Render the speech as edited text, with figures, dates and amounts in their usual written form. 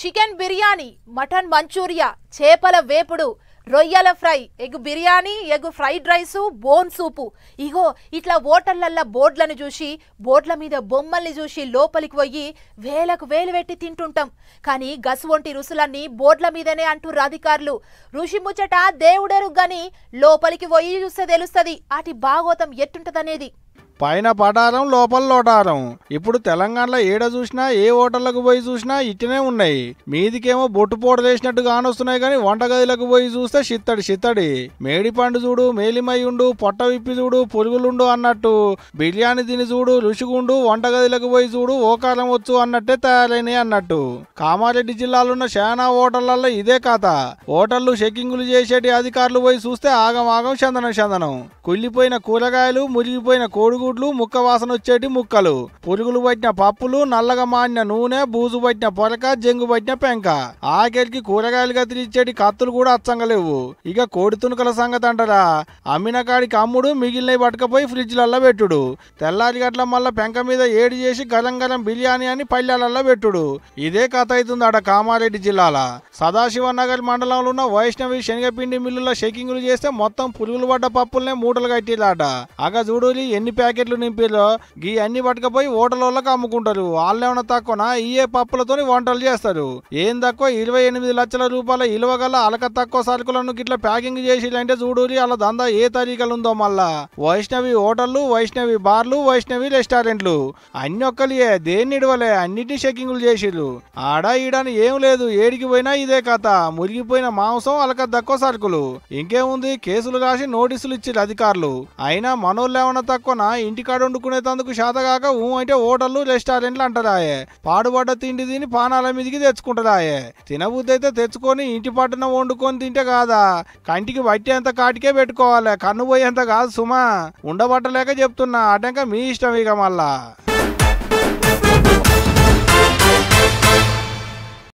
Chicken biryani, mutton Manchuria, చేపల వేపుడు, రొయ్యల fry, egg biryani, egg fried rice, bone soup. ఇగో ఇట్లా హోటళ్లల్లో బోర్డులను చూసి, బోర్డుల మీద బొమ్మల్ని చూసి లోపలికి పోయి వేలకు వేలు పెట్టి తింటుంటాం. కానీ గసువంటి రుసులన్నీ బోర్డుల మీదనే అంటుర్రు అధికారులు. రుషి ముచ్చట దేవుడెరుగు గాని లోపలికి పోయి చూస్తే తెలుస్తుంది అటి భాగోతం ఎట్టుంటదనేది. పైన పటారం లోపల లోటారం. ఇప్పుడు తెలంగాణలో ఏడ చూసినా ఏ హోటళ్లకు పోయి చూసినా ఇట్టనే ఉన్నాయి. మీదికేమో బొట్టు పోడలేసినట్టు కానొస్తున్నాయి కానీ వంటగదిలకు పోయి చూస్తే చిత్తడి మేడిపండు చూడు, మేలిమయ్యుండు, పొట్ట విప్పి చూడు, పురుగులుండు అన్నట్టు బిర్యానీ తిని చూడు, రుచిగుండు, వంటగదిలకు పోయి చూడు, ఓకారం వచ్చు అన్నట్టే తయారైనాయి అన్నట్టు. కామారెడ్డి జిల్లాలో శానా హోటళ్లలో ఇదే కథ. హోటళ్లు చెక్కింగులు చేసేటి అధికారులు పోయి చూస్తే ఆగం చందనం. కుళ్ళిపోయిన కూరగాయలు, మురిగిపోయిన కోడిగుడ్లు, ముక్క వాసన వచ్చేటి ముక్కలు, పురుగులు పట్టిన పప్పులు, నల్లగా మాడిన నూనె, బూజు పట్టిన పొరక, జంగు పట్టిన పెంక, ఆఖరికి కూరగాయలు కత్తిరించేటి కత్తులు కూడా అచ్చంగా లేవు. ఇక కోడి తునుకల సంగతి అంటారా, అమ్మిన కాడికి అమ్ముడు, మిగిలినవి పట్టుకపోయి ఫ్రిడ్జ్లల్లో పెట్టుడు, తెల్లారి గట్ల మళ్ళా పెంక మీద ఏడి చేసి గరం బిర్యానీ అని పల్లెలలో పెట్టుడు. ఇదే కథ అవుతుంది ఆడ కామారెడ్డి జిల్లాల సదాశివనగర్ మండలంలో ఉన్న వైష్ణవి శనగపిండి మిల్లులో చెకింగులు చేస్తే మొత్తం పురుగులు పడ్డ పప్పులనే మూటలు కట్టిలాట. అగ చూడులి ఎన్ని ప్యాకెట్లు నింపిలో గీ అన్ని పట్టుకపోయి హోటళ్ళకి అమ్ముకుంటారు. వాళ్ళేమన్నా తక్కువనా, ఇయే పప్పులతో వంటలు చేస్తారు. ఏం తక్కువ 28 లక్షల రూపాయల ఇలువ గల అలక తక్కువ సరుకులను గిట్లా ప్యాకింగ్ చేసిలంటే చూడురి అలా దందా ఏ తరీకలు ఉందో. మళ్ళా వైష్ణవి హోటళ్లు, వైష్ణవి బార్లు, వైష్ణవి రెస్టారెంట్లు అన్ని ఒక్కలియే, దేన్ని ఇడవలే, అన్నిటినీ చెకింగులు చేసిర్రు. ఆడ ఈడని ఏం లేదు, ఏడికి పోయినా ఇదే కథ. మురిగిపోయిన మాంసం, అలక తక్కువ సరుకులు. ఇంకేముంది, కేసులు రాసి నోటీసులు ఇచ్చిర్రు అధికారులు. అయినా మనోళ్ళు ఏమన్నా తక్కువనా, ఇంటికాడ వండుకునేందుకు శాతగాక అంటే హోటళ్లు, రెస్టారెంట్లు అంటారాయే. పాడుబడ్డ తిండి తిని పానాల మీదికి తెచ్చుకుంటారాయే. తినబుద్ధి అయితే తెచ్చుకొని ఇంటి పట్టున వండుకొని తింటే కాదా, కంటికి పట్టేంత కాటికే పెట్టుకోవాలి, కన్ను పోయేంత కాదు సుమా. ఉండబట్టలేక చెప్తున్నా, అటంక మీ ఇష్టం ఇక మళ్ళా.